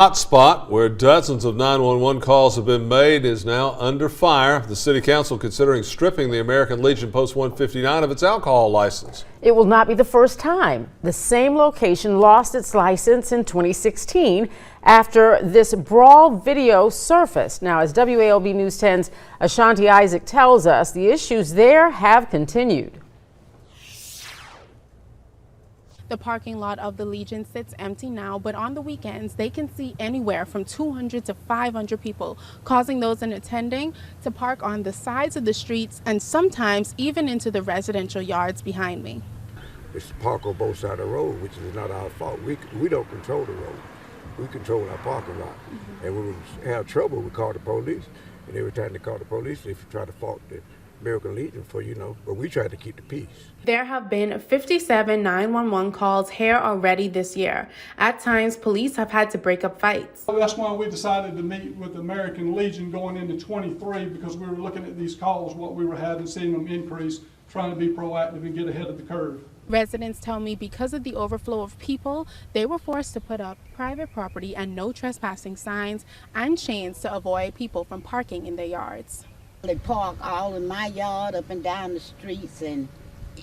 Hotspot, where dozens of 911 calls have been made, is now under fire. The City Council considering stripping the American Legion Post 159 of its alcohol license. It will not be the first time. The same location lost its license in 2016 after this brawl video surfaced. Now, as WALB News 10's Ashanti Isaac tells us, the issues there have continued. The parking lot of the Legion sits empty now, but on the weekends, they can see anywhere from 200 to 500 people, causing those in attending to park on the sides of the streets and sometimes even into the residential yards behind me. It's park on both sides of the road, which is not our fault. We don't control the road. We control our parking lot. And when we have trouble, we call the police. And every time they call the police, if you try to fault the American Legion for, but we try to keep the peace. There have been 57 911 calls here already this year. At times, police have had to break up fights. That's why we decided to meet with the American Legion going into 23, because we were looking at these calls, what we were having, seeing them increase, trying to be proactive and get ahead of the curve. Residents tell me because of the overflow of people, they were forced to put up private property and no trespassing signs and chains to avoid people from parking in their yards. They park all in my yard, up and down the streets, and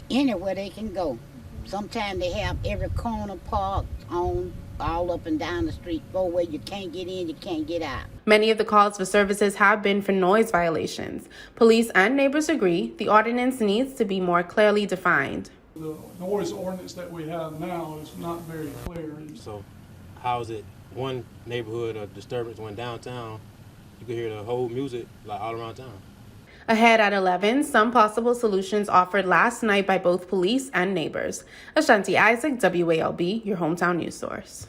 anywhere they can go. Sometimes they have every corner parked on, all up and down the street, where you can't get in, you can't get out. Many of the calls for services have been for noise violations. Police and neighbors agree the ordinance needs to be more clearly defined. The noise ordinance that we have now is not very clear. So how is it one neighborhood or disturbance, one downtown, you can hear the whole music like all around town? Ahead at 11, some possible solutions offered last night by both police and neighbors. Ashanti Isaac, WALB, your hometown news source.